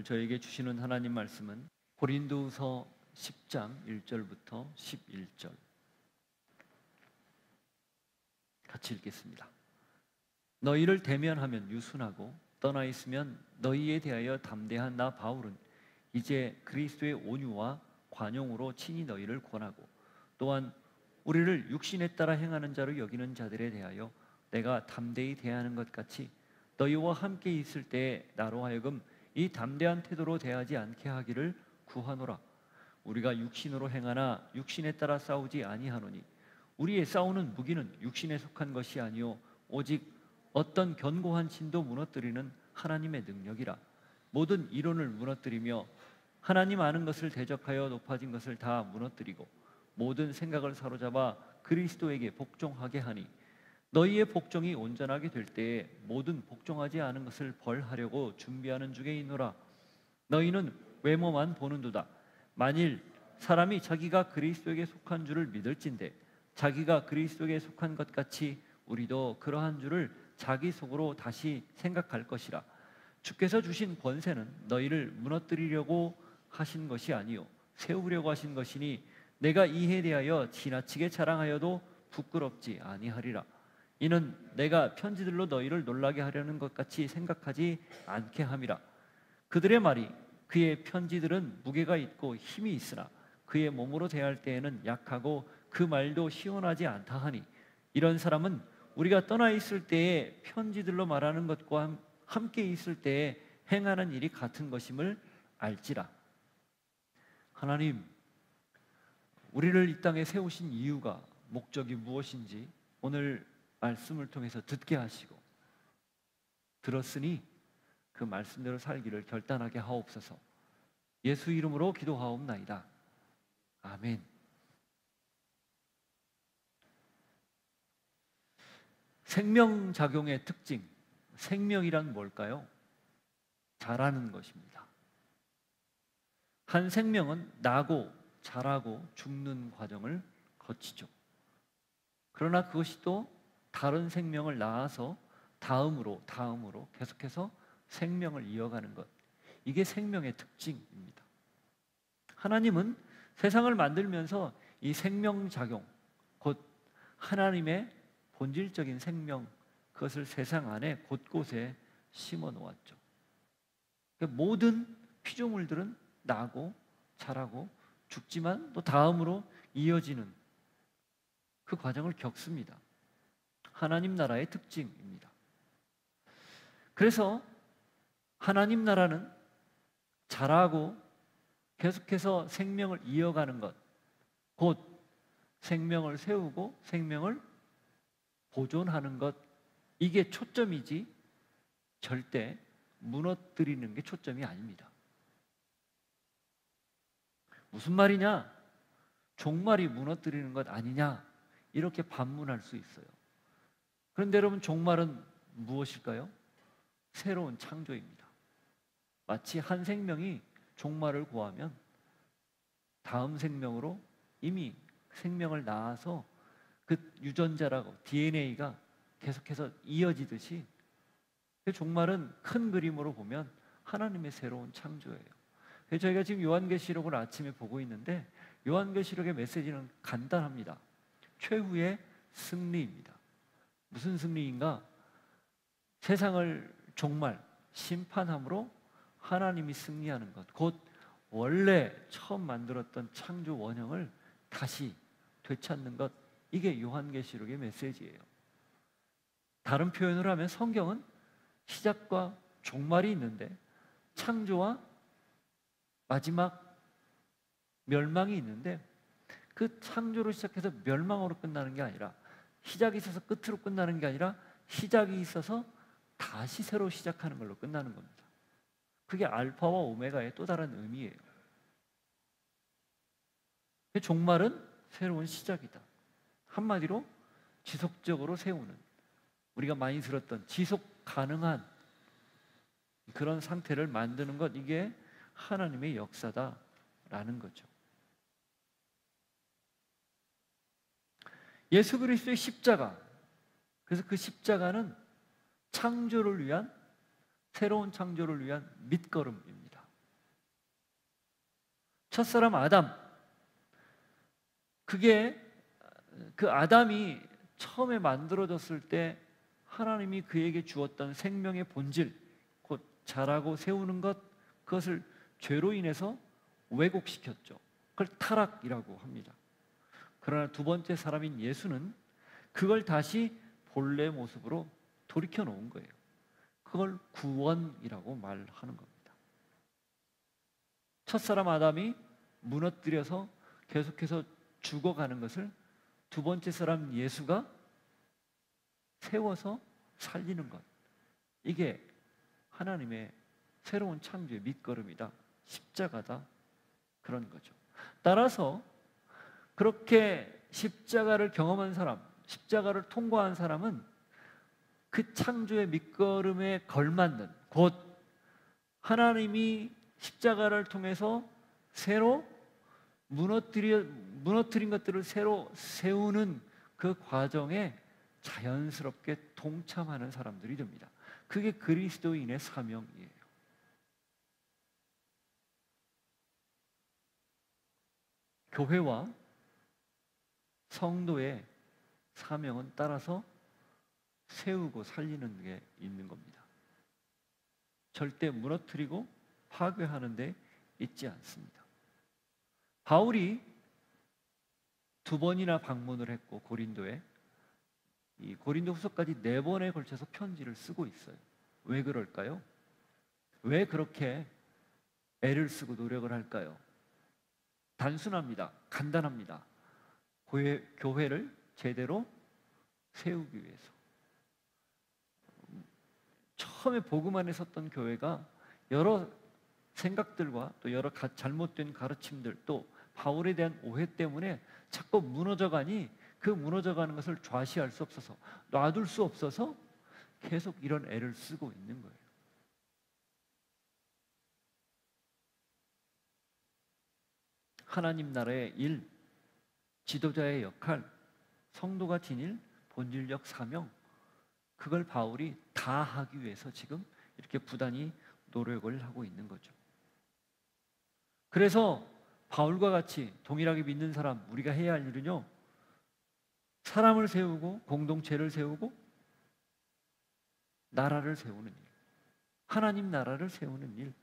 저에게 주시는 하나님 말씀은 고린도후서 10장 1절부터 11절 같이 읽겠습니다. 너희를 대면하면 유순하고 떠나 있으면 너희에 대하여 담대한 나 바울은 이제 그리스도의 온유와 관용으로 친히 너희를 권하고 또한 우리를 육신에 따라 행하는 자로 여기는 자들에 대하여 내가 담대히 대하는 것 같이 너희와 함께 있을 때에 나로 하여금 이 담대한 태도로 대하지 않게 하기를 구하노라. 우리가 육신으로 행하나 육신에 따라 싸우지 아니하노니 우리의 싸우는 무기는 육신에 속한 것이 아니요 오직 어떤 견고한 신도 무너뜨리는 하나님의 능력이라. 모든 이론을 무너뜨리며 하나님 아는 것을 대적하여 높아진 것을 다 무너뜨리고 모든 생각을 사로잡아 그리스도에게 복종하게 하니 너희의 복종이 온전하게 될 때에 모든 복종하지 않은 것을 벌하려고 준비하는 중에 있노라. 너희는 외모만 보는도다. 만일 사람이 자기가 그리스도에게 속한 줄을 믿을진대 자기가 그리스도에게 속한 것 같이 우리도 그러한 줄을 자기 속으로 다시 생각할 것이라. 주께서 주신 권세는 너희를 무너뜨리려고 하신 것이 아니요 세우려고 하신 것이니 내가 이에 대하여 지나치게 자랑하여도 부끄럽지 아니하리라. 이는 내가 편지들로 너희를 놀라게 하려는 것 같이 생각하지 않게 함이라. 그들의 말이 그의 편지들은 무게가 있고 힘이 있으나 그의 몸으로 대할 때에는 약하고 그 말도 시원하지 않다 하니 이런 사람은 우리가 떠나 있을 때에 편지들로 말하는 것과 함께 있을 때에 행하는 일이 같은 것임을 알지라. 하나님, 우리를 이 땅에 세우신 이유가 목적이 무엇인지 오늘 말씀을 통해서 듣게 하시고 들었으니 그 말씀대로 살기를 결단하게 하옵소서. 예수 이름으로 기도하옵나이다. 아멘. 생명작용의 특징, 생명이란 뭘까요? 자라는 것입니다. 한 생명은 나고 자라고 죽는 과정을 거치죠. 그러나 그것이 또 다른 생명을 낳아서 다음으로 계속해서 생명을 이어가는 것, 이게 생명의 특징입니다. 하나님은 세상을 만들면서 이 생명작용, 곧 하나님의 본질적인 생명, 그것을 세상 안에 곳곳에 심어 놓았죠. 모든 피조물들은 나고 자라고 죽지만 또 다음으로 이어지는 그 과정을 겪습니다. 하나님 나라의 특징입니다. 그래서 하나님 나라는 자라고 계속해서 생명을 이어가는 것, 곧 생명을 세우고 생명을 보존하는 것, 이게 초점이지 절대 무너뜨리는 게 초점이 아닙니다. 무슨 말이냐? 종말이 무너뜨리는 것 아니냐? 이렇게 반문할 수 있어요. 그런데 여러분, 종말은 무엇일까요? 새로운 창조입니다. 마치 한 생명이 종말을 고하면 다음 생명으로 이미 생명을 낳아서 그 유전자라고 DNA가 계속해서 이어지듯이 종말은 큰 그림으로 보면 하나님의 새로운 창조예요. 저희가 지금 요한계시록을 아침에 보고 있는데 요한계시록의 메시지는 간단합니다. 최후의 승리입니다. 무슨 승리인가? 세상을 종말, 심판함으로 하나님이 승리하는 것, 곧 원래 처음 만들었던 창조 원형을 다시 되찾는 것, 이게 요한계시록의 메시지예요. 다른 표현을 하면 성경은 시작과 종말이 있는데 창조와 마지막 멸망이 있는데 그 창조로 시작해서 멸망으로 끝나는 게 아니라, 시작이 있어서 끝으로 끝나는 게 아니라 시작이 있어서 다시 새로 시작하는 걸로 끝나는 겁니다. 그게 알파와 오메가의 또 다른 의미예요. 종말은 새로운 시작이다. 한마디로 지속적으로 세우는, 우리가 많이 들었던 지속 가능한 그런 상태를 만드는 것, 이게 하나님의 역사다라는 거죠. 예수 그리스도의 십자가, 그래서 그 십자가는 창조를 위한, 새로운 창조를 위한 밑거름입니다. 첫사람 아담, 그게 그 아담이 처음에 만들어졌을 때 하나님이 그에게 주었던 생명의 본질, 곧 자라고 세우는 것, 그것을 죄로 인해서 왜곡시켰죠. 그걸 타락이라고 합니다. 그러나 두 번째 사람인 예수는 그걸 다시 본래 모습으로 돌이켜 놓은 거예요. 그걸 구원이라고 말하는 겁니다. 첫사람 아담이 무너뜨려서 계속해서 죽어가는 것을 두 번째 사람 예수가 세워서 살리는 것, 이게 하나님의 새로운 창조의 밑거름이다, 십자가다, 그런 거죠. 따라서 그렇게 십자가를 경험한 사람, 십자가를 통과한 사람은 그 창조의 밑거름에 걸맞는, 곧 하나님이 십자가를 통해서 새로 무너뜨린 것들을 새로 세우는 그 과정에 자연스럽게 동참하는 사람들이 됩니다. 그게 그리스도인의 사명이에요. 교회와 성도의 사명은 따라서 세우고 살리는 게 있는 겁니다. 절대 무너뜨리고 파괴하는 데 있지 않습니다. 바울이 두 번이나 방문을 했고, 고린도에 이 고린도 후서까지 4번에 걸쳐서 편지를 쓰고 있어요. 왜 그럴까요? 왜 그렇게 애를 쓰고 노력을 할까요? 단순합니다. 간단합니다. 교회를 제대로 세우기 위해서. 처음에 복음 안에 섰던 교회가 여러 생각들과 또 여러 잘못된 가르침들, 또 바울에 대한 오해 때문에 자꾸 무너져가니, 그 무너져가는 것을 좌시할 수 없어서, 놔둘 수 없어서 계속 이런 애를 쓰고 있는 거예요. 하나님 나라의 일, 지도자의 역할, 성도가 지닐 본질적 사명, 그걸 바울이 다 하기 위해서 지금 이렇게 부단히 노력을 하고 있는 거죠. 그래서 바울과 같이 동일하게 믿는 사람, 우리가 해야 할 일은요, 사람을 세우고 공동체를 세우고 나라를 세우는 일, 하나님 나라를 세우는 일,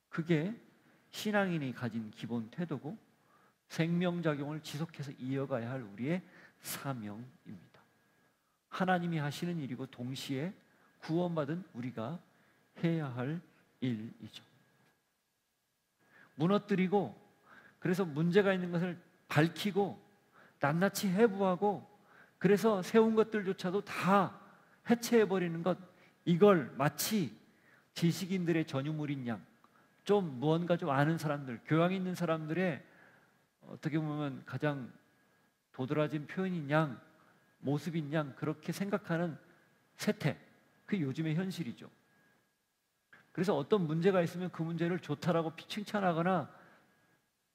그게 신앙인이 가진 기본 태도고 생명작용을 지속해서 이어가야 할 우리의 사명입니다. 하나님이 하시는 일이고 동시에 구원받은 우리가 해야 할 일이죠. 무너뜨리고, 그래서 문제가 있는 것을 밝히고 낱낱이 해부하고, 그래서 세운 것들조차도 다 해체해버리는 것, 이걸 마치 지식인들의 전유물인 양, 좀 무언가 좀 아는 사람들, 교양 있는 사람들의 어떻게 보면 가장 도드라진 표현인 양, 모습인 양, 그렇게 생각하는 세태, 그게 요즘의 현실이죠. 그래서 어떤 문제가 있으면 그 문제를 좋다라고 칭찬하거나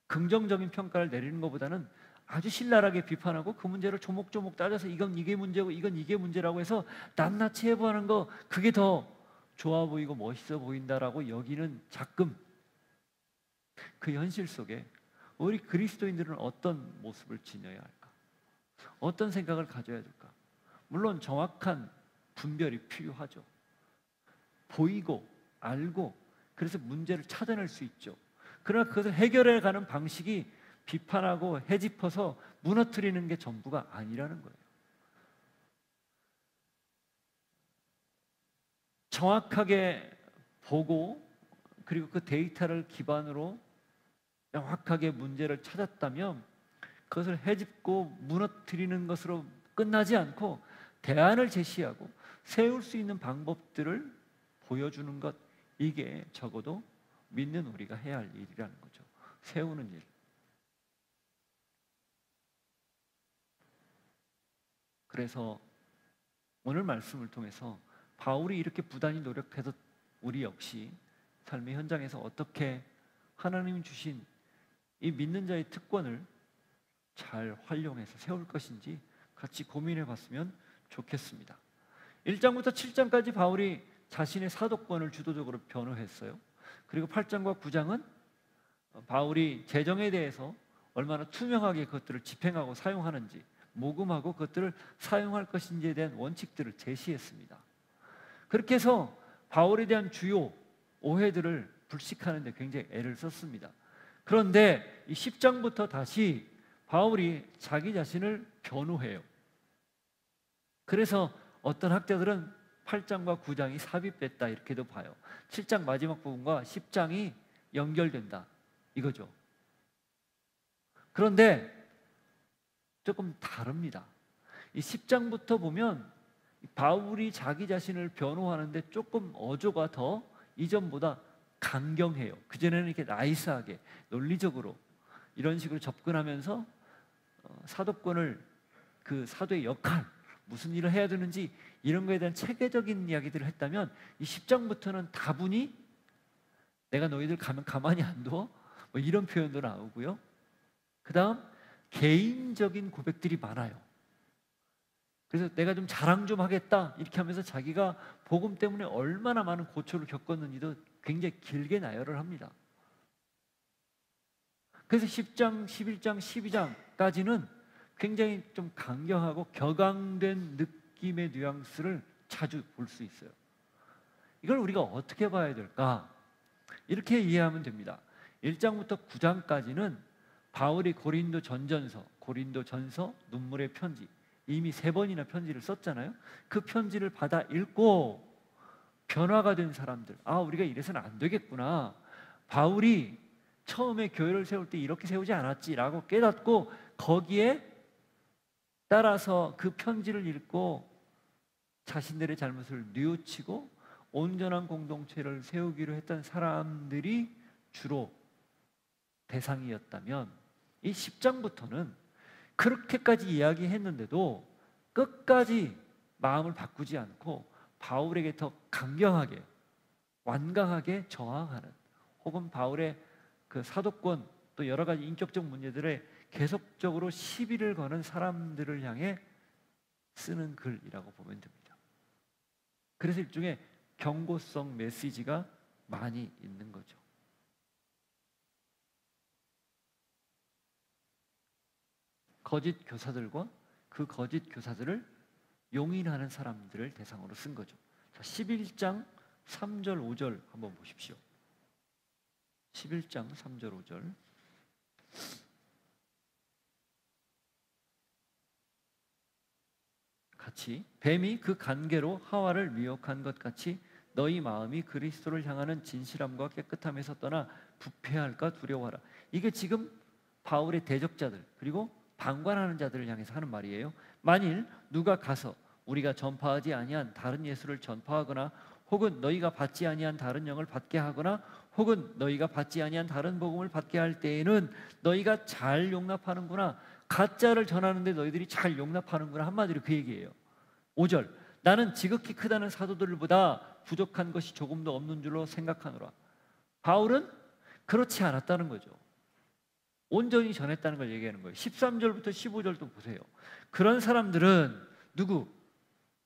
긍정적인 평가를 내리는 것보다는 아주 신랄하게 비판하고 그 문제를 조목조목 따져서 이건 이게 문제고 이건 이게 문제라고 해서 낱낱이 해보는 거, 그게 더 좋아 보이고 멋있어 보인다라고 여기는 작금, 그 현실 속에 우리 그리스도인들은 어떤 모습을 지녀야 할까? 어떤 생각을 가져야 될까? 물론 정확한 분별이 필요하죠. 보이고 알고 그래서 문제를 찾아낼 수 있죠. 그러나 그것을 해결해 가는 방식이 비판하고 헤집어서 무너뜨리는 게 전부가 아니라는 거예요. 정확하게 보고 그리고 그 데이터를 기반으로 명확하게 문제를 찾았다면 그것을 헤집고 무너뜨리는 것으로 끝나지 않고 대안을 제시하고 세울 수 있는 방법들을 보여주는 것, 이게 적어도 믿는 우리가 해야 할 일이라는 거죠. 세우는 일. 그래서 오늘 말씀을 통해서 바울이 이렇게 부단히 노력해서 우리 역시 삶의 현장에서 어떻게 하나님이 주신 이 믿는 자의 특권을 잘 활용해서 세울 것인지 같이 고민해 봤으면 좋겠습니다. 1장부터 7장까지 바울이 자신의 사도권을 주도적으로 변호했어요. 그리고 8장과 9장은 바울이 재정에 대해서 얼마나 투명하게 그것들을 집행하고 사용하는지, 모금하고 그것들을 사용할 것인지에 대한 원칙들을 제시했습니다. 그렇게 해서 바울에 대한 주요 오해들을 불식하는 데 굉장히 애를 썼습니다. 그런데 이 10장부터 다시 바울이 자기 자신을 변호해요. 그래서 어떤 학자들은 8장과 9장이 삽입됐다 이렇게도 봐요. 7장 마지막 부분과 10장이 연결된다 이거죠. 그런데 조금 다릅니다. 이 10장부터 보면 바울이 자기 자신을 변호하는데 조금 어조가 더 이전보다 강경해요. 그전에는 이렇게 나이스하게 논리적으로 이런 식으로 접근하면서 사도권을, 그 사도의 역할, 무슨 일을 해야 되는지 이런 거에 대한 체계적인 이야기들을 했다면 이 10장부터는 다분히 내가 너희들 가면 가만히 안 둬? 뭐 이런 표현도 나오고요. 그 다음 개인적인 고백들이 많아요. 그래서 내가 좀 자랑 좀 하겠다 이렇게 하면서 자기가 복음 때문에 얼마나 많은 고초를 겪었는지도 굉장히 길게 나열을 합니다. 그래서 10장, 11장, 12장까지는 굉장히 좀 강경하고 격앙된 느낌의 뉘앙스를 자주 볼 수 있어요. 이걸 우리가 어떻게 봐야 될까? 이렇게 이해하면 됩니다. 1장부터 9장까지는 바울이 고린도 전전서, 고린도 전서, 눈물의 편지, 이미 3번이나 편지를 썼잖아요. 그 편지를 받아 읽고 변화가 된 사람들, 아, 우리가 이래서는 안 되겠구나, 바울이 처음에 교회를 세울 때 이렇게 세우지 않았지라고 깨닫고 거기에 따라서 그 편지를 읽고 자신들의 잘못을 뉘우치고 온전한 공동체를 세우기로 했던 사람들이 주로 대상이었다면, 이 10장부터는 그렇게까지 이야기했는데도 끝까지 마음을 바꾸지 않고 바울에게 더 강경하게, 완강하게 저항하는, 혹은 바울의 그 사도권 또 여러 가지 인격적 문제들에 계속적으로 시비를 거는 사람들을 향해 쓰는 글이라고 보면 됩니다. 그래서 일종의 경고성 메시지가 많이 있는 거죠. 거짓 교사들과 그 거짓 교사들을 용인하는 사람들을 대상으로 쓴 거죠. 자, 11장 3절 5절 한번 보십시오. 11장 3절 5절. 같이, 뱀이 그 간계로 하와를 미혹한 것 같이 너희 마음이 그리스도를 향하는 진실함과 깨끗함에서 떠나 부패할까 두려워하라. 이게 지금 바울의 대적자들 그리고 방관하는 자들을 향해서 하는 말이에요. 만일 누가 가서 우리가 전파하지 아니한 다른 예수를 전파하거나, 혹은 너희가 받지 아니한 다른 영을 받게 하거나, 혹은 너희가 받지 아니한 다른 복음을 받게 할 때에는 너희가 잘 용납하는구나. 가짜를 전하는데 너희들이 잘 용납하는구나. 한마디로 그 얘기예요. 5절, 나는 지극히 크다는 사도들보다 부족한 것이 조금도 없는 줄로 생각하노라. 바울은 그렇지 않았다는 거죠. 온전히 전했다는 걸 얘기하는 거예요. 13절부터 15절도 보세요. 그런 사람들은 누구?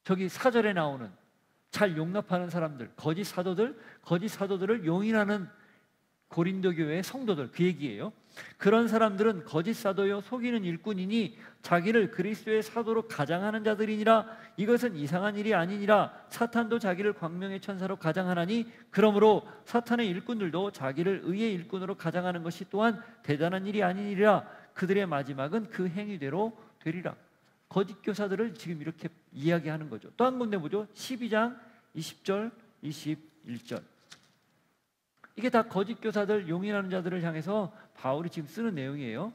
저기 4절에 나오는 잘 용납하는 사람들, 거짓 사도들을 용인하는 고린도 교회의 성도들, 그 얘기예요. 그런 사람들은 거짓 사도요 속이는 일꾼이니 자기를 그리스도의 사도로 가장하는 자들이니라. 이것은 이상한 일이 아니니라. 사탄도 자기를 광명의 천사로 가장하나니 그러므로 사탄의 일꾼들도 자기를 의의 일꾼으로 가장하는 것이 또한 대단한 일이 아니니라. 그들의 마지막은 그 행위대로 되리라. 거짓 교사들을 지금 이렇게 이야기하는 거죠. 또 한 군데 보죠. 12장 20절 21절. 이게 다 거짓 교사들, 용인하는 자들을 향해서 바울이 지금 쓰는 내용이에요.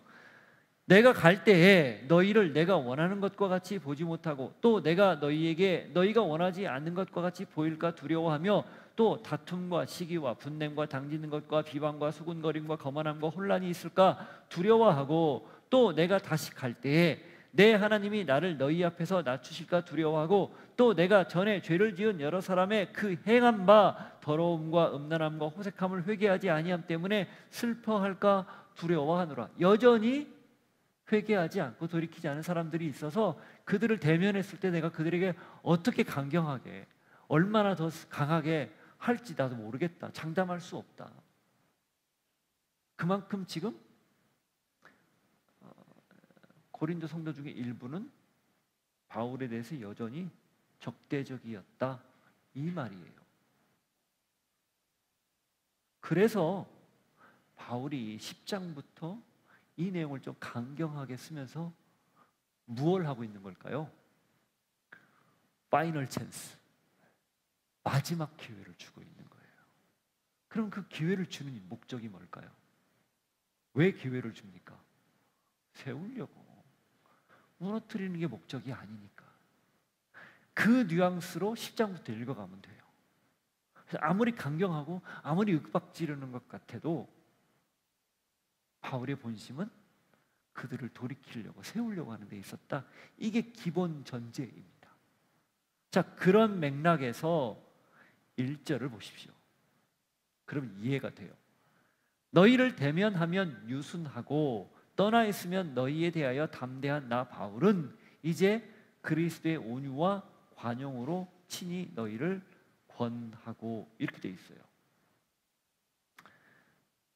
내가 갈 때에 너희를 내가 원하는 것과 같이 보지 못하고, 또 내가 너희에게 너희가 원하지 않는 것과 같이 보일까 두려워하며, 또 다툼과 시기와 분냄과 당지는 것과 비방과 수군거림과 거만함과 혼란이 있을까 두려워하고, 또 내가 다시 갈 때에 내 하나님이 나를 너희 앞에서 낮추실까 두려워하고, 또 내가 전에 죄를 지은 여러 사람의 그 행한 바 더러움과 음란함과 호색함을 회개하지 아니함 때문에 슬퍼할까 두려워하노라. 여전히 회개하지 않고 돌이키지 않은 사람들이 있어서 그들을 대면했을 때 내가 그들에게 어떻게 강경하게, 얼마나 더 강하게 할지 나도 모르겠다. 장담할 수 없다. 그만큼 지금 고린도 성도 중에 일부는 바울에 대해서 여전히 적대적이었다, 이 말이에요. 그래서 바울이 10장부터 이 내용을 좀 강경하게 쓰면서 무엇을 하고 있는 걸까요? 파이널 찬스, 마지막 기회를 주고 있는 거예요. 그럼 그 기회를 주는 목적이 뭘까요? 왜 기회를 줍니까? 세우려고. 무너뜨리는 게 목적이 아니니까. 그 뉘앙스로 10장부터 읽어가면 돼요. 아무리 강경하고 아무리 윽박지르는 것 같아도 바울의 본심은 그들을 돌이키려고, 세우려고 하는 데 있었다. 이게 기본 전제입니다. 자, 그런 맥락에서 1절을 보십시오. 그럼 이해가 돼요. 너희를 대면하면 유순하고 떠나 있으면 너희에 대하여 담대한 나 바울은 이제 그리스도의 온유와 관용으로 친히 너희를 권하고, 이렇게 돼 있어요.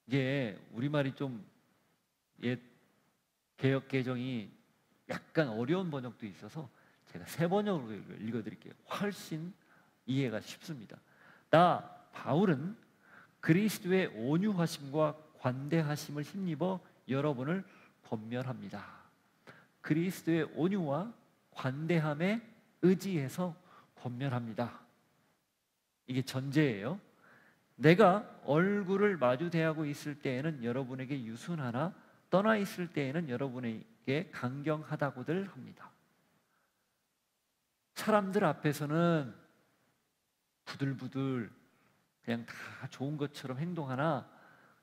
이게 우리말이 좀 옛 개역 개정이 약간 어려운 번역도 있어서 제가 새 번역으로 읽어드릴게요. 훨씬 이해가 쉽습니다. 나 바울은 그리스도의 온유하심과 관대하심을 힘입어 여러분을 권면합니다. 그리스도의 온유와 관대함에 의지해서 권면합니다. 이게 전제예요. 내가 얼굴을 마주 대하고 있을 때에는 여러분에게 유순하나 떠나 있을 때에는 여러분에게 강경하다고들 합니다. 사람들 앞에서는 부들부들 그냥 다 좋은 것처럼 행동하나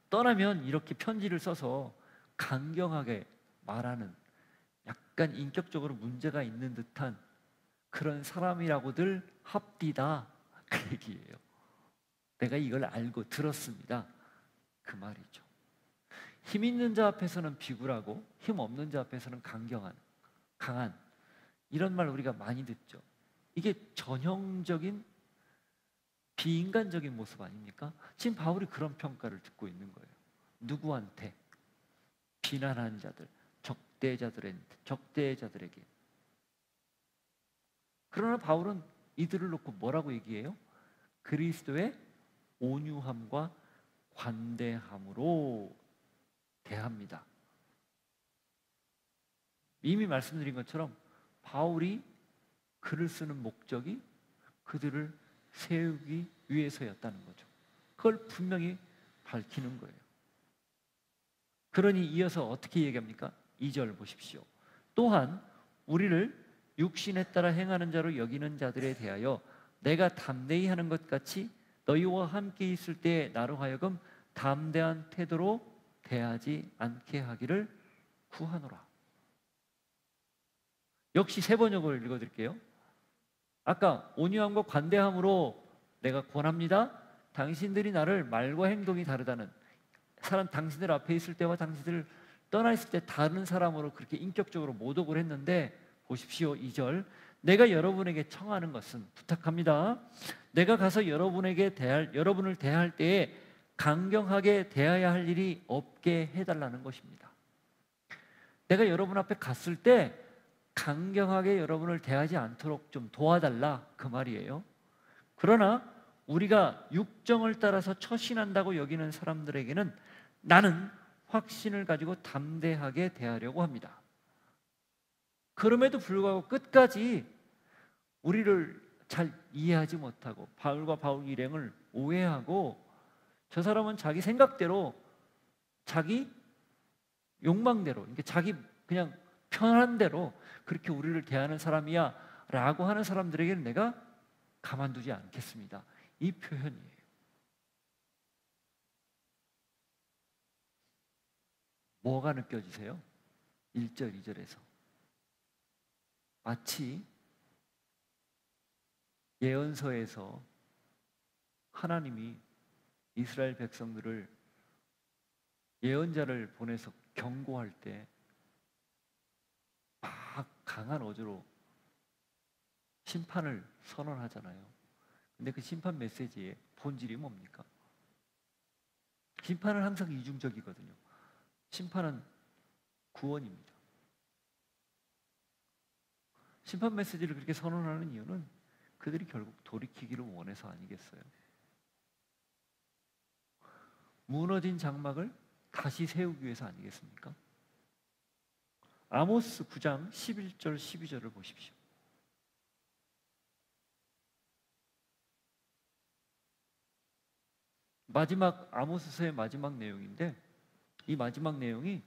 떠나면 이렇게 편지를 써서 강경하게 말하는, 약간 인격적으로 문제가 있는 듯한 그런 사람이라고들 합디다, 그 얘기예요. 내가 이걸 알고 들었습니다, 그 말이죠. 힘 있는 자 앞에서는 비굴하고 힘 없는 자 앞에서는 강경한, 강한, 이런 말 우리가 많이 듣죠. 이게 전형적인 비인간적인 모습 아닙니까? 지금 바울이 그런 평가를 듣고 있는 거예요. 누구한테? 비난하는 자들, 적대자들에게. 그러나 바울은 이들을 놓고 뭐라고 얘기해요? 그리스도의 온유함과 관대함으로 대합니다. 이미 말씀드린 것처럼 바울이 글을 쓰는 목적이 그들을 세우기 위해서였다는 거죠. 그걸 분명히 밝히는 거예요. 그러니 이어서 어떻게 얘기합니까? 2절 보십시오. 또한 우리를 육신에 따라 행하는 자로 여기는 자들에 대하여 내가 담대히 하는 것 같이 너희와 함께 있을 때 나로 하여금 담대한 태도로 대하지 않게 하기를 구하노라. 역시 새 번역을 읽어드릴게요. 아까 온유함과 관대함으로 내가 권합니다. 당신들이 나를 말과 행동이 다르다는, 사람 당신들 앞에 있을 때와 당신들 떠나 있을 때 다른 사람으로 그렇게 인격적으로 모독을 했는데, 보십시오. 2절. 내가 여러분에게 청하는 것은, 부탁합니다. 내가 가서 여러분을 대할 때에 강경하게 대해야 할 일이 없게 해달라는 것입니다. 내가 여러분 앞에 갔을 때 강경하게 여러분을 대하지 않도록 좀 도와달라, 그 말이에요. 그러나 우리가 육정을 따라서 처신한다고 여기는 사람들에게는 나는 확신을 가지고 담대하게 대하려고 합니다. 그럼에도 불구하고 끝까지 우리를 잘 이해하지 못하고 바울과 바울 일행을 오해하고, 저 사람은 자기 생각대로, 자기 욕망대로, 그러니까 자기 그냥 편한 대로 그렇게 우리를 대하는 사람이야 라고 하는 사람들에게는 내가 가만두지 않겠습니다, 이 표현이에요. 뭐가 느껴지세요? 1절, 2절에서 마치 예언서에서 하나님이 이스라엘 백성들을, 예언자를 보내서 경고할 때 막 강한 어조로 심판을 선언하잖아요. 근데 그 심판 메시지의 본질이 뭡니까? 심판은 항상 이중적이거든요. 심판은 구원입니다. 심판 메시지를 그렇게 선언하는 이유는 그들이 결국 돌이키기를 원해서 아니겠어요? 무너진 장막을 다시 세우기 위해서 아니겠습니까? 아모스 9장 11절 12절을 보십시오. 마지막 아모스서의 마지막 내용인데, 이 마지막 내용이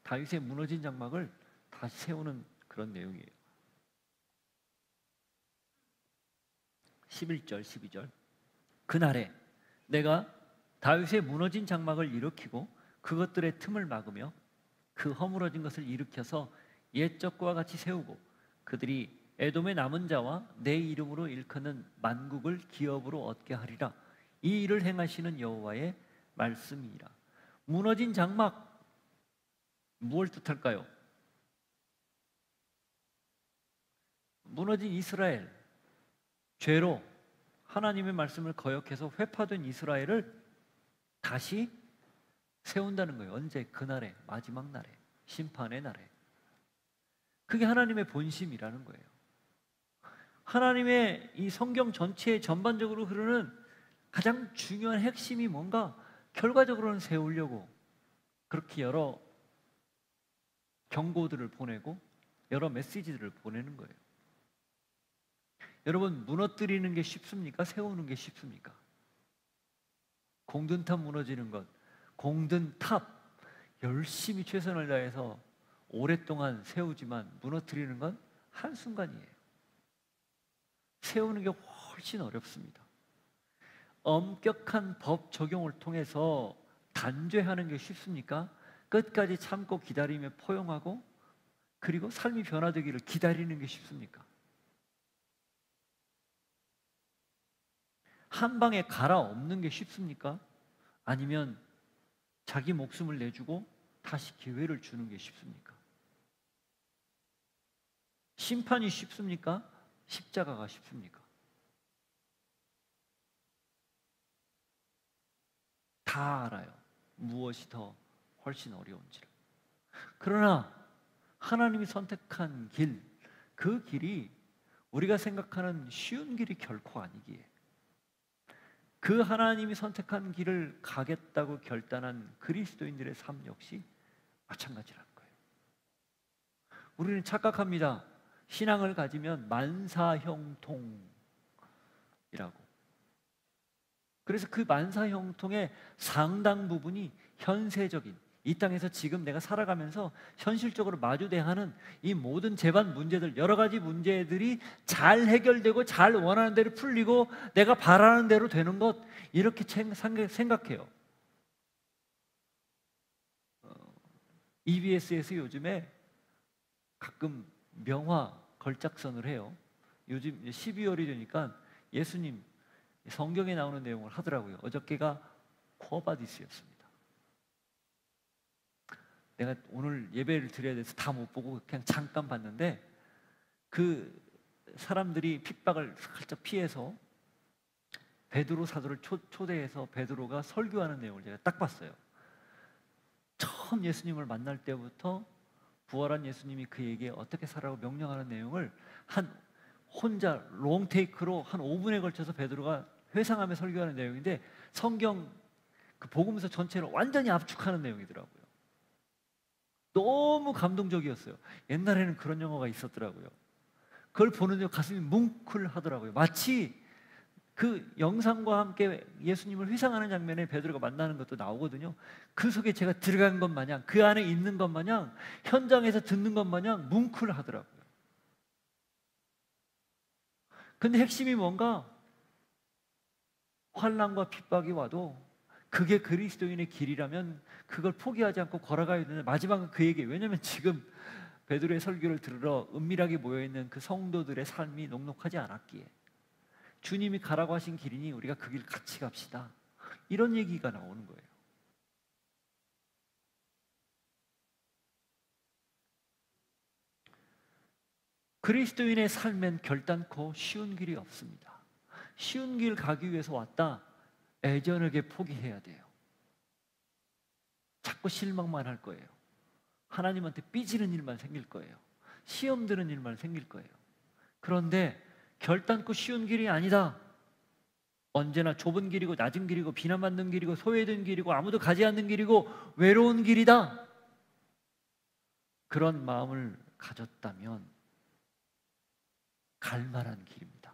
다윗의 무너진 장막을 다시 세우는 그런 내용이에요. 11절 12절. 그날에 내가 다윗의 무너진 장막을 일으키고 그것들의 틈을 막으며 그 허물어진 것을 일으켜서 옛적과 같이 세우고 그들이 에돔의 남은 자와 내 이름으로 일컫는 만국을 기업으로 얻게 하리라. 이 일을 행하시는 여호와의 말씀이라. 무너진 장막, 무엇을 뜻할까요? 무너진 이스라엘, 죄로 하나님의 말씀을 거역해서 회파된 이스라엘을 다시 세운다는 거예요. 언제? 그날에, 마지막 날에, 심판의 날에. 그게 하나님의 본심이라는 거예요. 하나님의 이 성경 전체에 전반적으로 흐르는 가장 중요한 핵심이 뭔가? 결과적으로는 세우려고 그렇게 여러 경고들을 보내고 여러 메시지들을 보내는 거예요. 여러분, 무너뜨리는 게 쉽습니까? 세우는 게 쉽습니까? 공든탑 무너지는 것, 공든탑 열심히 최선을 다해서 오랫동안 세우지만 무너뜨리는 건 한순간이에요. 세우는 게 훨씬 어렵습니다. 엄격한 법 적용을 통해서 단죄하는 게 쉽습니까? 끝까지 참고 기다리며 포용하고 그리고 삶이 변화되기를 기다리는 게 쉽습니까? 한 방에 갈아엎는 게 쉽습니까? 아니면 자기 목숨을 내주고 다시 기회를 주는 게 쉽습니까? 심판이 쉽습니까? 십자가가 쉽습니까? 다 알아요. 무엇이 더 훨씬 어려운지를. 그러나 하나님이 선택한 길, 그 길이 우리가 생각하는 쉬운 길이 결코 아니기에 그 하나님이 선택한 길을 가겠다고 결단한 그리스도인들의 삶 역시 마찬가지라는 거예요. 우리는 착각합니다. 신앙을 가지면 만사형통이라고. 그래서 그 만사형통의 상당 부분이 현세적인, 이 땅에서 지금 내가 살아가면서 현실적으로 마주대하는 이 모든 재반 문제들, 여러 가지 문제들이 잘 해결되고 잘 원하는 대로 풀리고 내가 바라는 대로 되는 것, 이렇게 생각해요. EBS에서 요즘에 가끔 명화 걸작선을 해요. 요즘 12월이 되니까 예수님 성경에 나오는 내용을 하더라고요. 어저께가 코어바디스였습니다. 내가 오늘 예배를 드려야 돼서 다 못 보고 그냥 잠깐 봤는데 그 사람들이 핍박을 살짝 피해서 베드로 사도를 초대해서 베드로가 설교하는 내용을 제가 딱 봤어요. 처음 예수님을 만날 때부터 부활한 예수님이 그에게 어떻게 살라고 명령하는 내용을 혼자 롱테이크로 한 5분에 걸쳐서 베드로가 회상하며 설교하는 내용인데 성경 그 복음서 전체를 완전히 압축하는 내용이더라고요. 너무 감동적이었어요. 옛날에는 그런 영화가 있었더라고요. 그걸 보는데 가슴이 뭉클하더라고요. 마치 그 영상과 함께 예수님을 회상하는 장면에 베드로가 만나는 것도 나오거든요. 그 속에 제가 들어간 것 마냥, 그 안에 있는 것 마냥, 현장에서 듣는 것 마냥 뭉클하더라고요. 근데 핵심이 뭔가? 환난과 핍박이 와도 그게 그리스도인의 길이라면 그걸 포기하지 않고 걸어가야 되는, 마지막은 그 얘기예요. 왜냐하면 지금 베드로의 설교를 들으러 은밀하게 모여있는 그 성도들의 삶이 녹록하지 않았기에 주님이 가라고 하신 길이니 우리가 그 길 같이 갑시다, 이런 얘기가 나오는 거예요. 그리스도인의 삶엔 결단코 쉬운 길이 없습니다. 쉬운 길 가기 위해서 왔다, 애절하게 포기해야 돼요. 자꾸 실망만 할 거예요. 하나님한테 삐지는 일만 생길 거예요. 시험 드는 일만 생길 거예요. 그런데 결단코 쉬운 길이 아니다. 언제나 좁은 길이고 낮은 길이고 비난받는 길이고 소외된 길이고 아무도 가지 않는 길이고 외로운 길이다. 그런 마음을 가졌다면 갈 만한 길입니다.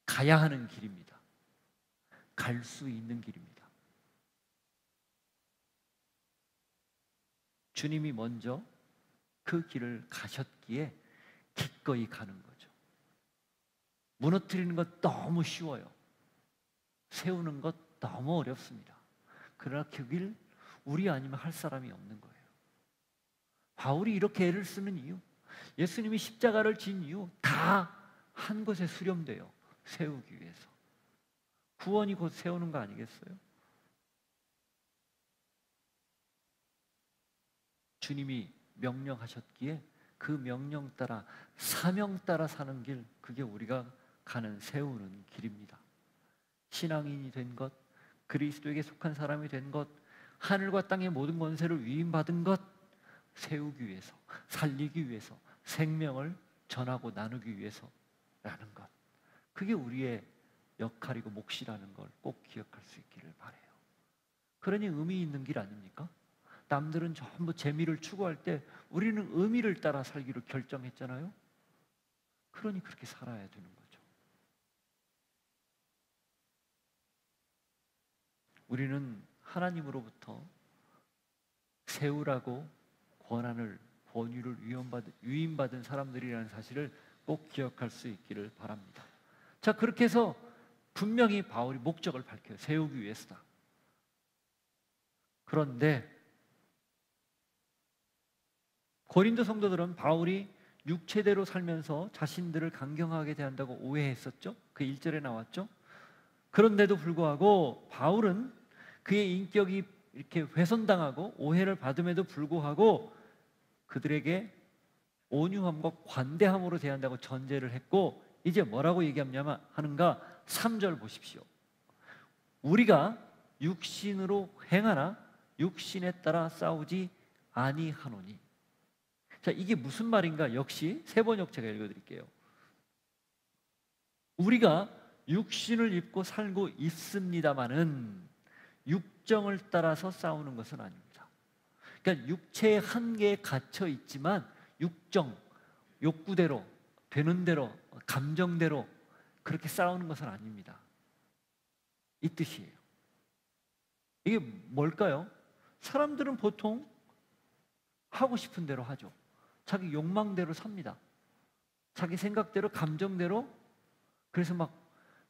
가야 하는 길입니다. 갈 수 있는 길입니다. 주님이 먼저 그 길을 가셨기에 기꺼이 가는 거죠. 무너뜨리는 것 너무 쉬워요. 세우는 것 너무 어렵습니다. 그러나 그 길 우리 아니면 할 사람이 없는 거예요. 바울이 이렇게 애를 쓰는 이유, 예수님이 십자가를 진 이유 다 한 곳에 수렴돼요. 세우기 위해서. 구원이 곧 세우는 거 아니겠어요? 주님이 명령하셨기에 그 명령 따라 사명 따라 사는 길, 그게 우리가 가는 세우는 길입니다. 신앙인이 된 것, 그리스도에게 속한 사람이 된 것, 하늘과 땅의 모든 권세를 위임받은 것, 세우기 위해서, 살리기 위해서, 생명을 전하고 나누기 위해서라는 것, 그게 우리의 역할이고 몫이라는 걸 꼭 기억할 수 있기를 바라요. 그러니 의미 있는 길 아닙니까? 남들은 전부 재미를 추구할 때 우리는 의미를 따라 살기로 결정했잖아요. 그러니 그렇게 살아야 되는 거죠. 우리는 하나님으로부터 세우라고 권한을, 권위를 위임받은 사람들이라는 사실을 꼭 기억할 수 있기를 바랍니다. 자, 그렇게 해서 분명히 바울이 목적을 밝혀요. 세우기 위해서다. 그런데 고린도 성도들은 바울이 육체대로 살면서 자신들을 강경하게 대한다고 오해했었죠. 그 1절에 나왔죠. 그런데도 불구하고 바울은 그의 인격이 이렇게 훼손당하고 오해를 받음에도 불구하고 그들에게 온유함과 관대함으로 대한다고 전제를 했고, 이제 뭐라고 얘기하는가? 3절 보십시오. 우리가 육신으로 행하나 육신에 따라 싸우지 아니하노니. 자, 이게 무슨 말인가? 역시 세 번역 제가 읽어드릴게요. 우리가 육신을 입고 살고 있습니다마는 육정을 따라서 싸우는 것은 아닙니다. 그러니까 육체의 한계에 갇혀 있지만 육정, 욕구대로, 되는 대로, 감정대로 그렇게 싸우는 것은 아닙니다. 이 뜻이에요. 이게 뭘까요? 사람들은 보통 하고 싶은 대로 하죠. 자기 욕망대로 삽니다. 자기 생각대로, 감정대로. 그래서 막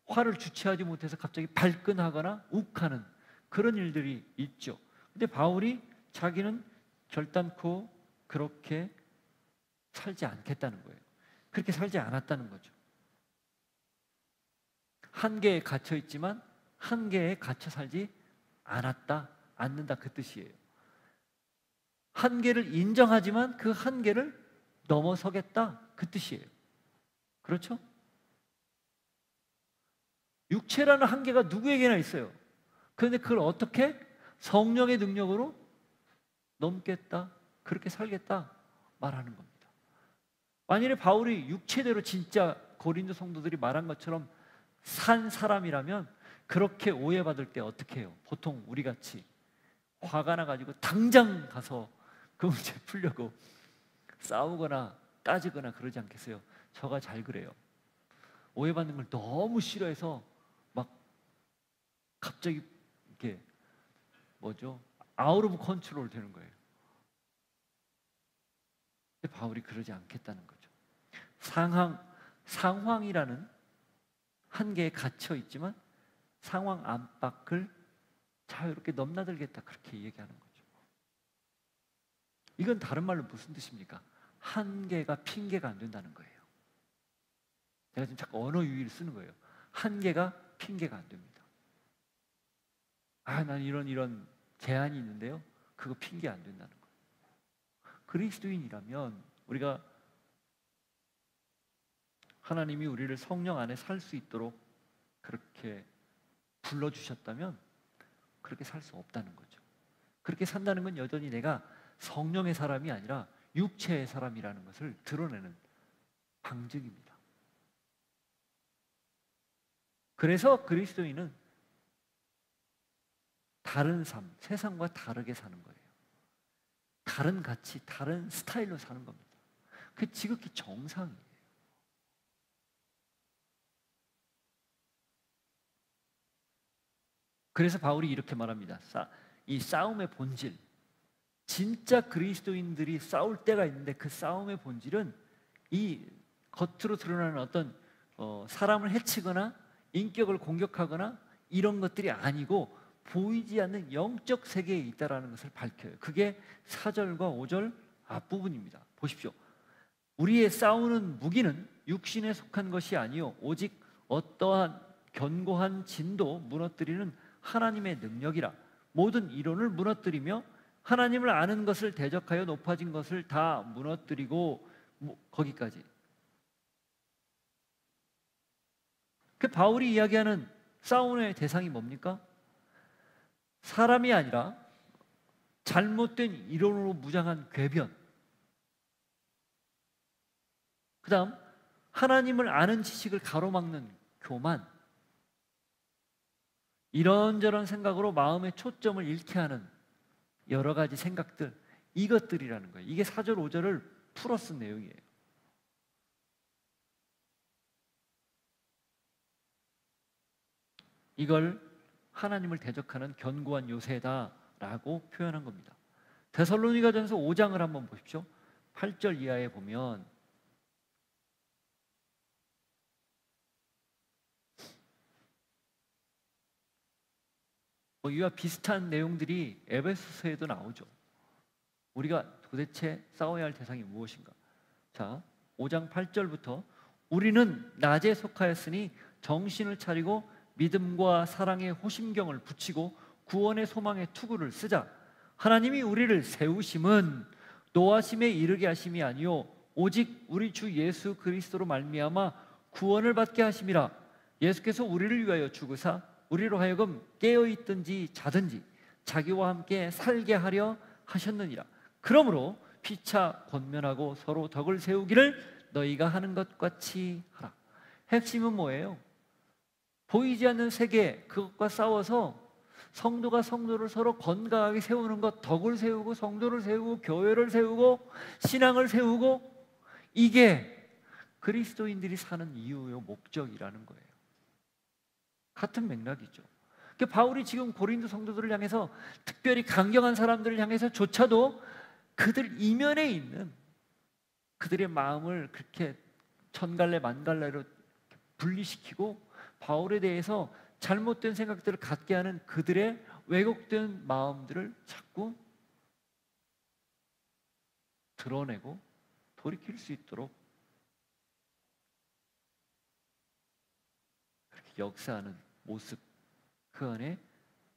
화를 주체하지 못해서 갑자기 발끈하거나 욱하는 그런 일들이 있죠. 근데 바울이 자기는 결단코 그렇게 살지 않겠다는 거예요. 그렇게 살지 않았다는 거죠. 한계에 갇혀 있지만 한계에 갇혀 살지 않는다, 그 뜻이에요. 한계를 인정하지만 그 한계를 넘어서겠다, 그 뜻이에요. 그렇죠? 육체라는 한계가 누구에게나 있어요. 그런데 그걸 어떻게? 성령의 능력으로 넘겠다, 그렇게 살겠다 말하는 겁니다. 만일에 바울이 육체대로 진짜 고린도 성도들이 말한 것처럼 산 사람이라면 그렇게 오해받을 때 어떻게 해요? 보통 우리같이 화가 나가지고 당장 가서 그 문제 풀려고 싸우거나 따지거나 그러지 않겠어요? 저가 잘 그래요. 오해받는 걸 너무 싫어해서 막 갑자기 이렇게 아웃 오브 컨트롤 되는 거예요. 근데 바울이 그러지 않겠다는 거죠. 상황이라는 한계에 갇혀 있지만 상황 안팎을 자유롭게 넘나들겠다, 그렇게 얘기하는 거죠. 이건 다른 말로 무슨 뜻입니까? 한계가 핑계가 안 된다는 거예요. 제가 지금 자꾸 언어 유희를 쓰는 거예요. 한계가 핑계가 안 됩니다. 난 이런 제한이 있는데요, 그거 핑계 안 된다는 거예요. 그리스도인이라면, 우리가 하나님이 우리를 성령 안에 살 수 있도록 그렇게 불러주셨다면 그렇게 살 수 없다는 거죠. 그렇게 산다는 건 여전히 내가 성령의 사람이 아니라 육체의 사람이라는 것을 드러내는 방증입니다. 그래서 그리스도인은 다른 삶, 세상과 다르게 사는 거예요. 다른 가치, 다른 스타일로 사는 겁니다. 그게 지극히 정상이에요. 그래서 바울이 이렇게 말합니다. 이 싸움의 본질, 진짜 그리스도인들이 싸울 때가 있는데 그 싸움의 본질은 이 겉으로 드러나는 어떤 사람을 해치거나 인격을 공격하거나 이런 것들이 아니고 보이지 않는 영적 세계에 있다라는 것을 밝혀요. 그게 4절과 5절 앞부분입니다. 보십시오. 우리의 싸우는 무기는 육신에 속한 것이 아니요 오직 어떠한 견고한 진도 무너뜨리는 하나님의 능력이라. 모든 이론을 무너뜨리며 하나님을 아는 것을 대적하여 높아진 것을 다 무너뜨리고, 거기까지. 그 바울이 이야기하는 싸움의 대상이 뭡니까? 사람이 아니라 잘못된 이론으로 무장한 궤변, 그 다음 하나님을 아는 지식을 가로막는 교만, 이런저런 생각으로 마음의 초점을 잃게 하는 여러 가지 생각들, 이것들이라는 거예요. 이게 4절 5절을 풀어 쓴 내용이에요. 이걸 하나님을 대적하는 견고한 요새다라고 표현한 겁니다. 데살로니가전서 5장을 한번 보십시오. 8절 이하에 보면 이와 비슷한 내용들이 에베소서에도 나오죠. 우리가 도대체 싸워야 할 대상이 무엇인가? 자, 5장 8절부터 우리는 낮에 속하였으니 정신을 차리고 믿음과 사랑의 호심경을 붙이고 구원의 소망의 투구를 쓰자. 하나님이 우리를 세우심은 노하심에 이르게 하심이 아니요 오직 우리 주 예수 그리스도로 말미암아 구원을 받게 하심이라. 예수께서 우리를 위하여 죽으사 우리로 하여금 깨어있든지 자든지 자기와 함께 살게 하려 하셨느니라. 그러므로 피차 권면하고 서로 덕을 세우기를 너희가 하는 것 같이 하라. 핵심은 뭐예요? 보이지 않는 세계, 그것과 싸워서 성도가 성도를 서로 건강하게 세우는 것, 덕을 세우고 성도를 세우고 교회를 세우고 신앙을 세우고, 이게 그리스도인들이 사는 이유요 목적이라는 거예요. 같은 맥락이죠. 그러니까 바울이 지금 고린도 성도들을 향해서, 특별히 강경한 사람들을 향해서조차도 그들 이면에 있는 그들의 마음을 그렇게 천갈래 만갈래로 분리시키고 바울에 대해서 잘못된 생각들을 갖게 하는 그들의 왜곡된 마음들을 자꾸 드러내고 돌이킬 수 있도록 그렇게 역사하는 모습, 그 안에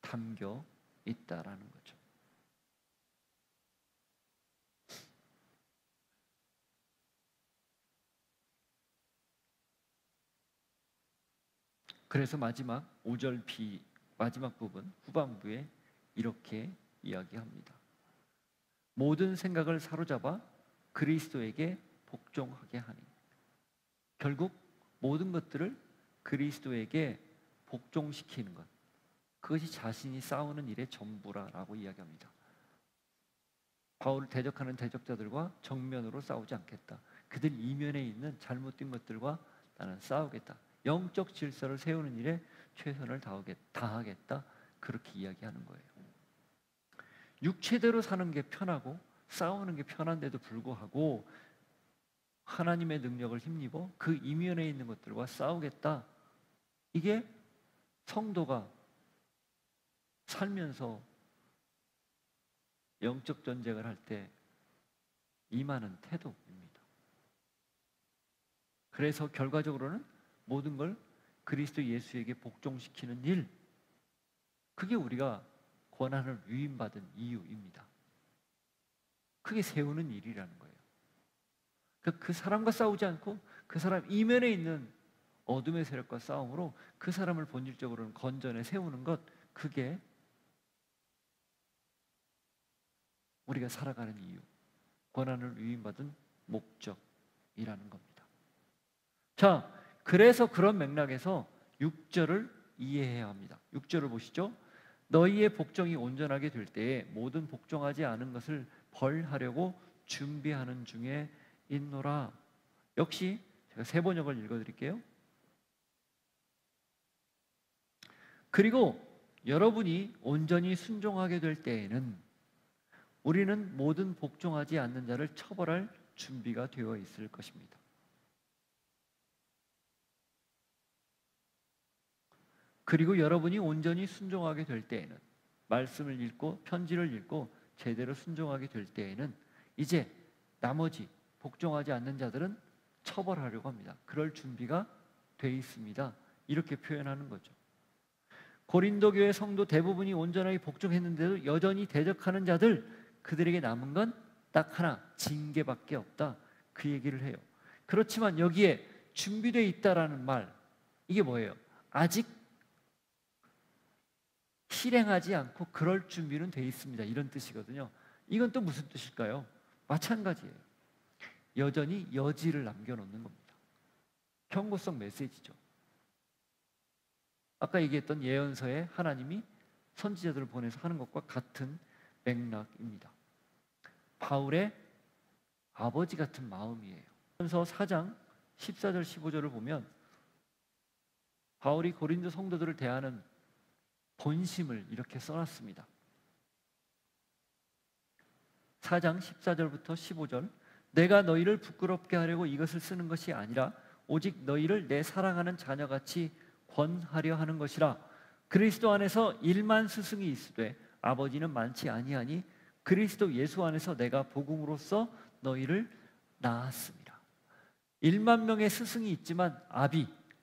담겨 있다라는 거죠. 그래서 마지막 5절 마지막 부분 후반부에 이렇게 이야기합니다. 모든 생각을 사로잡아 그리스도에게 복종하게 하니. 결국 모든 것들을 그리스도에게 복종시키는 것, 그것이 자신이 싸우는 일의 전부라고 이야기합니다. 바울을 대적하는 대적자들과 정면으로 싸우지 않겠다. 그들 이면에 있는 잘못된 것들과 나는 싸우겠다. 영적 질서를 세우는 일에 최선을 다하겠다. 그렇게 이야기하는 거예요. 육체대로 사는 게 편하고 싸우는 게 편한데도 불구하고 하나님의 능력을 힘입어 그 이면에 있는 것들과 싸우겠다. 이게 성도가 살면서 영적 전쟁을 할 때 임하는 태도입니다. 그래서 결과적으로는 모든 걸 그리스도 예수에게 복종시키는 일, 그게 우리가 권한을 위임받은 이유입니다. 그게 세우는 일이라는 거예요. 그 사람과 싸우지 않고 그 사람 이면에 있는 어둠의 세력과 싸움으로 그 사람을 본질적으로는 건전에 세우는 것, 그게 우리가 살아가는 이유, 고난을 위임받은 목적이라는 겁니다. 자, 그래서 그런 맥락에서 6절을 이해해야 합니다. 6절을 보시죠. 너희의 복종이 온전하게 될 때에 모든 복종하지 않은 것을 벌하려고 준비하는 중에 있노라. 역시 제가 세 번역을 읽어드릴게요. 그리고 여러분이 온전히 순종하게 될 때에는 우리는 모든 복종하지 않는 자를 처벌할 준비가 되어 있을 것입니다. 그리고 여러분이 온전히 순종하게 될 때에는, 말씀을 읽고 편지를 읽고 제대로 순종하게 될 때에는 이제 나머지 복종하지 않는 자들은 처벌하려고 합니다. 그럴 준비가 돼 있습니다. 이렇게 표현하는 거죠. 고린도 교회 성도 대부분이 온전하게 복종했는데도 여전히 대적하는 자들, 그들에게 남은 건 딱 하나, 징계밖에 없다. 그 얘기를 해요. 그렇지만 여기에 준비되어 있다라는 말, 이게 뭐예요? 아직 실행하지 않고 그럴 준비는 돼 있습니다. 이런 뜻이거든요. 이건 또 무슨 뜻일까요? 마찬가지예요. 여전히 여지를 남겨놓는 겁니다. 경고성 메시지죠. 아까 얘기했던 예언서에 하나님이 선지자들을 보내서 하는 것과 같은 맥락입니다. 바울의 아버지 같은 마음이에요. 예언서 4장 14절 15절을 보면 바울이 고린도 성도들을 대하는 본심을 이렇게 써놨습니다. 4장 14절부터 15절, 내가 너희를 부끄럽게 하려고 이것을 쓰는 것이 아니라 오직 너희를 내 사랑하는 자녀같이 권하려 하는 것이라. 그리스도 안에서 1만 스승이 있으되 아버지는 많지 아니하니 그리스도 예수 안에서 내가 복음으로써 너희를 낳았습니다. 1만 명의 스승이 있지만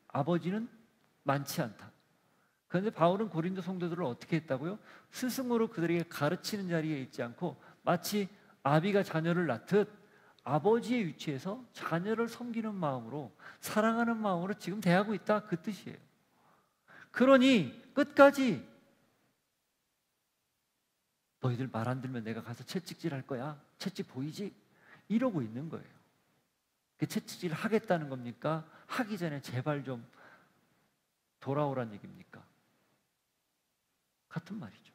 아버지는 많지 않다. 그런데 바울은 고린도 성도들을 어떻게 했다고요? 스승으로 그들에게 가르치는 자리에 있지 않고 마치 아비가 자녀를 낳듯 아버지의 위치에서 자녀를 섬기는 마음으로, 사랑하는 마음으로 지금 대하고 있다, 그 뜻이에요. 그러니 끝까지 너희들 말 안 들면 내가 가서 채찍질 할 거야, 채찍 보이지? 이러고 있는 거예요. 그 채찍질 하겠다는 겁니까? 하기 전에 제발 좀 돌아오란 얘기입니까? 같은 말이죠.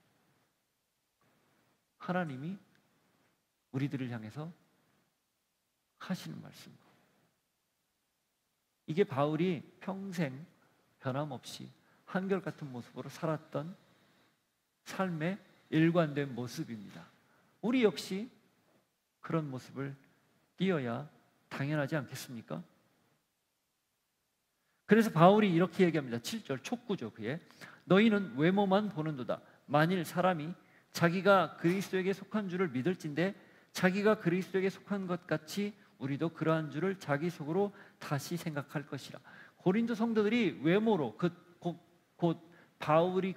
하나님이 우리들을 향해서 하시는 말씀. 이게 바울이 평생 변함없이 한결같은 모습으로 살았던 삶의 일관된 모습입니다. 우리 역시 그런 모습을 띄어야 당연하지 않겠습니까? 그래서 바울이 이렇게 얘기합니다. 7절 촉구죠. 그에 너희는 외모만 보는도다. 만일 사람이 자기가 그리스도에게 속한 줄을 믿을진데 자기가 그리스도에게 속한 것 같이 우리도 그러한 줄을 자기 속으로 다시 생각할 것이라. 고린도 성도들이 외모로 곧 바울의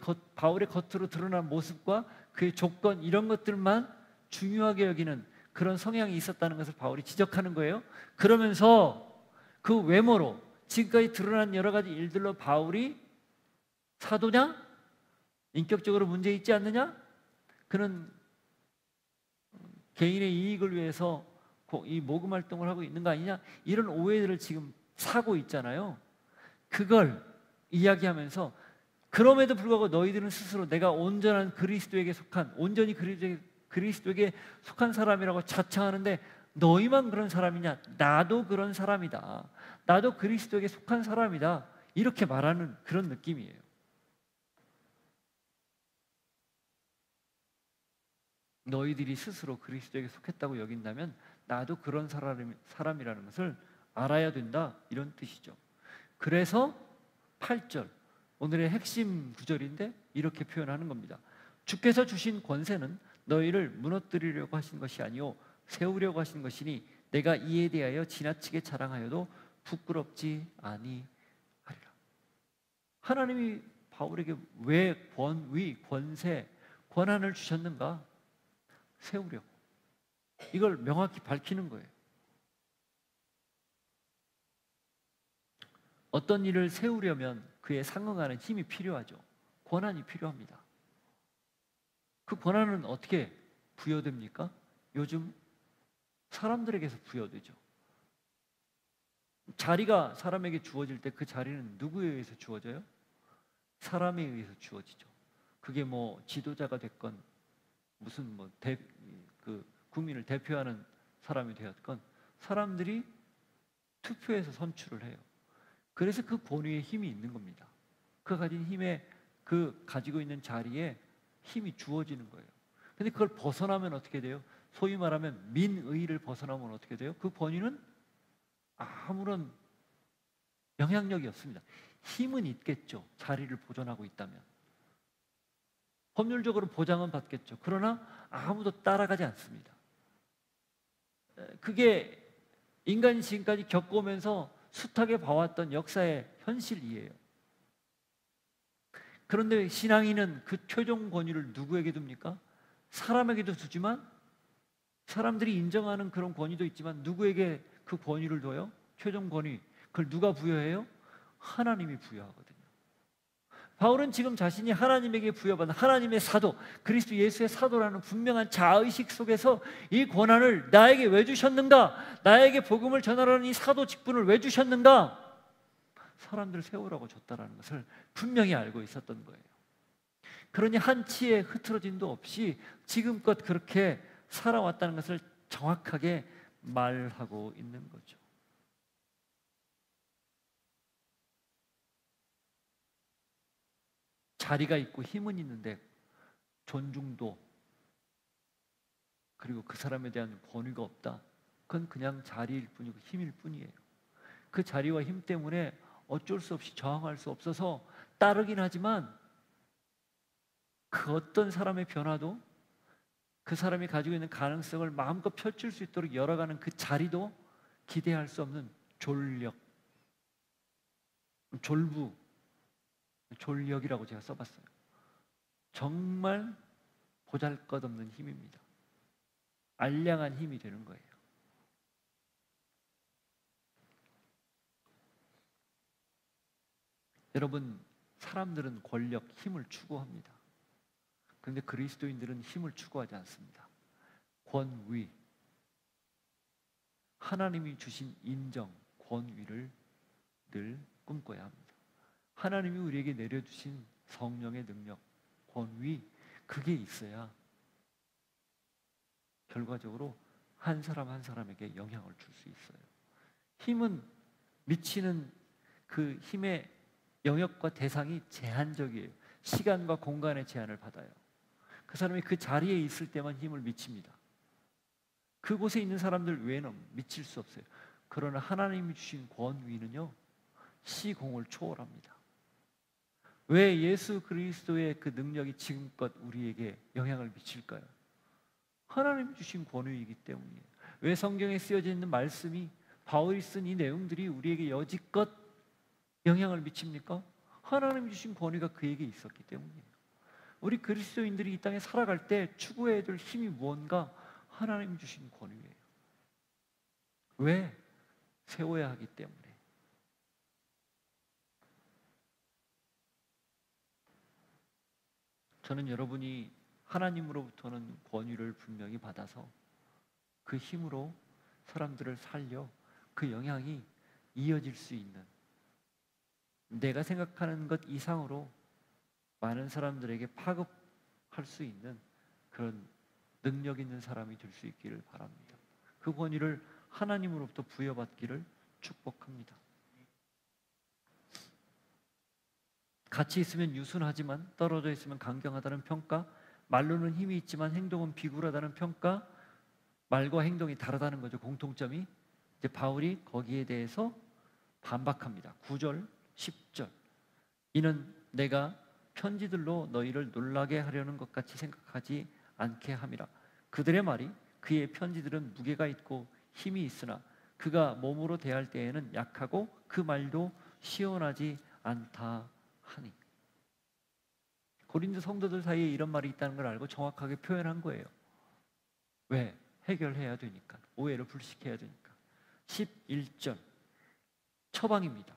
겉으로 드러난 모습과 그의 조건, 이런 것들만 중요하게 여기는 그런 성향이 있었다는 것을 바울이 지적하는 거예요. 그러면서 그 외모로 지금까지 드러난 여러 가지 일들로 바울이 사도냐? 인격적으로 문제 있지 않느냐? 그는 개인의 이익을 위해서 이 모금 활동을 하고 있는 거 아니냐? 이런 오해들을 지금 사고 있잖아요. 그걸 이야기하면서 그럼에도 불구하고 너희들은 스스로 내가 온전한 그리스도에게 속한, 온전히 그리스도에게 속한 사람이라고 자청하는데 너희만 그런 사람이냐? 나도 그런 사람이다. 나도 그리스도에게 속한 사람이다. 이렇게 말하는 그런 느낌이에요. 너희들이 스스로 그리스도에게 속했다고 여긴다면 나도 그런 사람이라는 것을 알아야 된다, 이런 뜻이죠. 그래서 8절, 오늘의 핵심 구절인데 이렇게 표현하는 겁니다. 주께서 주신 권세는 너희를 무너뜨리려고 하신 것이 아니요 세우려고 하신 것이니 내가 이에 대하여 지나치게 자랑하여도 부끄럽지 아니하리라. 하나님이 바울에게 왜 권위, 권세, 권한을 주셨는가? 세우려고. 이걸 명확히 밝히는 거예요. 어떤 일을 세우려면 그에 상응하는 힘이 필요하죠. 권한이 필요합니다. 그 권한은 어떻게 부여됩니까? 요즘 사람들에게서 부여되죠. 자리가 사람에게 주어질 때 그 자리는 누구에 의해서 주어져요? 사람에 의해서 주어지죠. 그게 뭐 지도자가 됐건 무슨 그 국민을 대표하는 사람이 되었건 사람들이 투표해서 선출을 해요. 그래서 그 권위에 힘이 있는 겁니다. 그 가진 힘에 그 가지고 있는 자리에 힘이 주어지는 거예요. 근데 그걸 벗어나면 어떻게 돼요? 소위 말하면 민의를 벗어나면 어떻게 돼요? 그 권위는 아무런 영향력이 없습니다. 힘은 있겠죠. 자리를 보존하고 있다면. 법률적으로 보장은 받겠죠. 그러나 아무도 따라가지 않습니다. 그게 인간이 지금까지 겪어오면서 숱하게 봐왔던 역사의 현실이에요. 그런데 신앙인은 그 최종 권위를 누구에게 둡니까? 사람에게도 두지만 사람들이 인정하는 그런 권위도 있지만 누구에게 그 권위를 둬요? 최종 권위. 그걸 누가 부여해요? 하나님이 부여하거든요. 바울은 지금 자신이 하나님에게 부여받은 하나님의 사도, 그리스도 예수의 사도라는 분명한 자의식 속에서 이 권한을 나에게 왜 주셨는가? 나에게 복음을 전하라는 이 사도 직분을 왜 주셨는가? 사람들을 세우라고 줬다라는 것을 분명히 알고 있었던 거예요. 그러니 한치의 흐트러짐도 없이 지금껏 그렇게 살아왔다는 것을 정확하게 말하고 있는 거죠. 자리가 있고 힘은 있는데 존중도 그리고 그 사람에 대한 권위가 없다. 그건 그냥 자리일 뿐이고 힘일 뿐이에요. 그 자리와 힘 때문에 어쩔 수 없이 저항할 수 없어서 따르긴 하지만 그 어떤 사람의 변화도 그 사람이 가지고 있는 가능성을 마음껏 펼칠 수 있도록 열어가는 그 자리도 기대할 수 없는 졸력, 졸부, 졸력이라고 제가 써봤어요. 정말 보잘것없는 힘입니다. 알량한 힘이 되는 거예요. 여러분, 사람들은 권력, 힘을 추구합니다. 그런데 그리스도인들은 힘을 추구하지 않습니다. 권위, 하나님이 주신 인정, 권위를 늘 꿈꿔야 합니다. 하나님이 우리에게 내려주신 성령의 능력, 권위, 그게 있어야 결과적으로 한 사람 한 사람에게 영향을 줄 수 있어요. 힘은 미치는 그 힘의 영역과 대상이 제한적이에요. 시간과 공간의 제한을 받아요. 그 사람이 그 자리에 있을 때만 힘을 미칩니다. 그곳에 있는 사람들 외에는 미칠 수 없어요. 그러나 하나님이 주신 권위는요, 시공을 초월합니다. 왜 예수 그리스도의 그 능력이 지금껏 우리에게 영향을 미칠까요? 하나님이 주신 권위이기 때문이에요. 왜 성경에 쓰여져 있는 말씀이, 바울이 쓴 이 내용들이 우리에게 여지껏 영향을 미칩니까? 하나님이 주신 권위가 그에게 있었기 때문이에요. 우리 그리스도인들이 이 땅에 살아갈 때 추구해야 될 힘이 무언가? 하나님이 주신 권위예요. 왜? 세워야 하기 때문에. 저는 여러분이 하나님으로부터는 권위를 분명히 받아서 그 힘으로 사람들을 살려 그 영향이 이어질 수 있는, 내가 생각하는 것 이상으로 많은 사람들에게 파급할 수 있는 그런 능력 있는 사람이 될 수 있기를 바랍니다. 그 권위를 하나님으로부터 부여받기를 축복합니다. 같이 있으면 유순하지만 떨어져 있으면 강경하다는 평가, 말로는 힘이 있지만 행동은 비굴하다는 평가, 말과 행동이 다르다는 거죠. 공통점이. 이제 바울이 거기에 대해서 반박합니다. 9절, 10절. 이는 내가 편지들로 너희를 놀라게 하려는 것 같이 생각하지 않게 함이라. 그들의 말이, 그의 편지들은 무게가 있고 힘이 있으나 그가 몸으로 대할 때에는 약하고 그 말도 시원하지 않다 하니. 고린도 성도들 사이에 이런 말이 있다는 걸 알고 정확하게 표현한 거예요. 왜? 해결해야 되니까. 오해를 불식해야 되니까. 11절 처방입니다.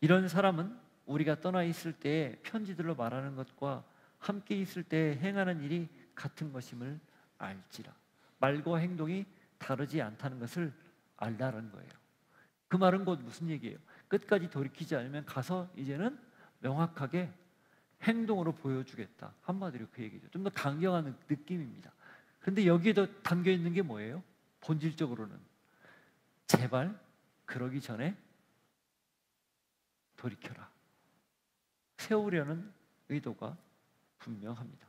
이런 사람은 우리가 떠나 있을 때에 편지들로 말하는 것과 함께 있을 때에 행하는 일이 같은 것임을 알지라. 말과 행동이 다르지 않다는 것을 알라는 거예요. 그 말은 곧 무슨 얘기예요? 끝까지 돌이키지 않으면 가서 이제는 명확하게 행동으로 보여주겠다. 한마디로 그 얘기죠. 좀 더 강경한 느낌입니다. 그런데 여기에도 담겨 있는 게 뭐예요? 본질적으로는 제발 그러기 전에 돌이켜라. 세우려는 의도가 분명합니다.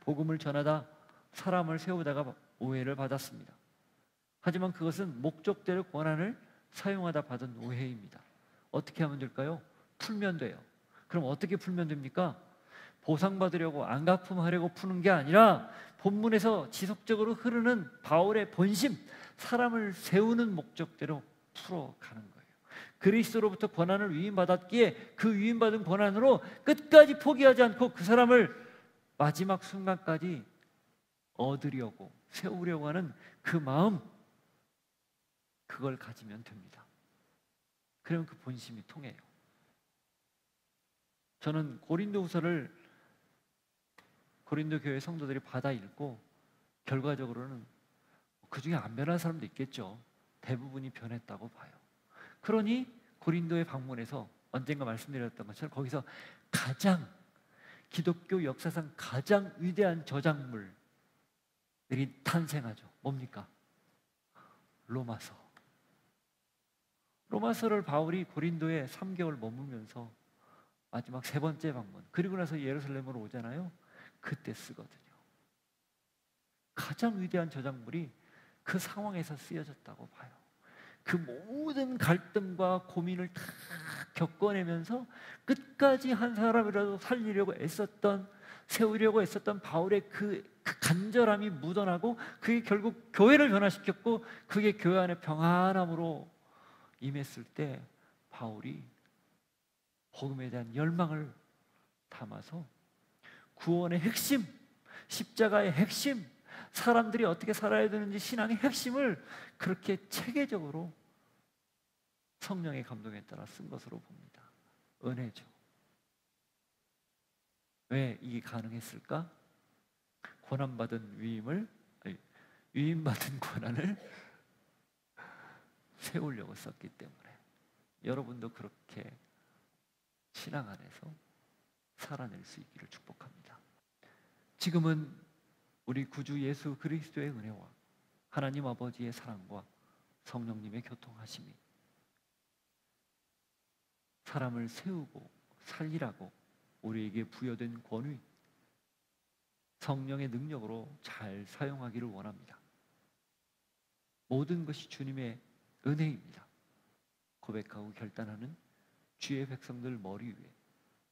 복음을 전하다 사람을 세우다가 오해를 받았습니다. 하지만 그것은 목적대로 권한을 사용하다 받은 오해입니다. 어떻게 하면 될까요? 풀면 돼요. 그럼 어떻게 풀면 됩니까? 보상받으려고 안갚음하려고 푸는 게 아니라 본문에서 지속적으로 흐르는 바울의 본심, 사람을 세우는 목적대로 풀어가는 거예요. 그리스도로부터 권한을 위임받았기에 그 위임받은 권한으로 끝까지 포기하지 않고 그 사람을 마지막 순간까지 얻으려고 세우려고 하는 그 마음, 그걸 가지면 됩니다. 그러면 그 본심이 통해요. 저는 고린도후서를 고린도 교회 성도들이 받아 읽고 결과적으로는 그 중에 안 변한 사람도 있겠죠. 대부분이 변했다고 봐요. 그러니 고린도에 방문해서 언젠가 말씀드렸던 것처럼 거기서 가장 기독교 역사상 가장 위대한 저작물들이 탄생하죠. 뭡니까? 로마서. 로마서를 바울이 고린도에 3개월 머물면서 마지막 세 번째 방문, 그리고 나서 예루살렘으로 오잖아요. 그때 쓰거든요. 가장 위대한 저작물이 그 상황에서 쓰여졌다고 봐요. 그 모든 갈등과 고민을 다 겪어내면서 끝까지 한 사람이라도 살리려고 애썼던, 세우려고 애썼던 바울의 그 간절함이 묻어나고 그게 결국 교회를 변화시켰고 그게 교회 안에 평안함으로 임했을 때 바울이 복음에 대한 열망을 담아서 구원의 핵심, 십자가의 핵심, 사람들이 어떻게 살아야 되는지 신앙의 핵심을 그렇게 체계적으로 성령의 감동에 따라 쓴 것으로 봅니다. 은혜죠. 왜 이게 가능했을까? 권한받은 위임받은 권한을 세우려고 썼기 때문에 여러분도 그렇게 신앙 안에서 살아낼 수 있기를 축복합니다. 지금은 우리 구주 예수 그리스도의 은혜와 하나님 아버지의 사랑과 성령님의 교통하심이 사람을 세우고 살리라고 우리에게 부여된 권위, 성령의 능력으로 잘 사용하기를 원합니다. 모든 것이 주님의 은혜입니다. 고백하고 결단하는 주의 백성들 머리 위에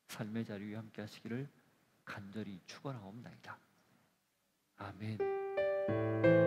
삶의 자리 위에 함께 하시기를 간절히 축원하옵나이다. 아멘.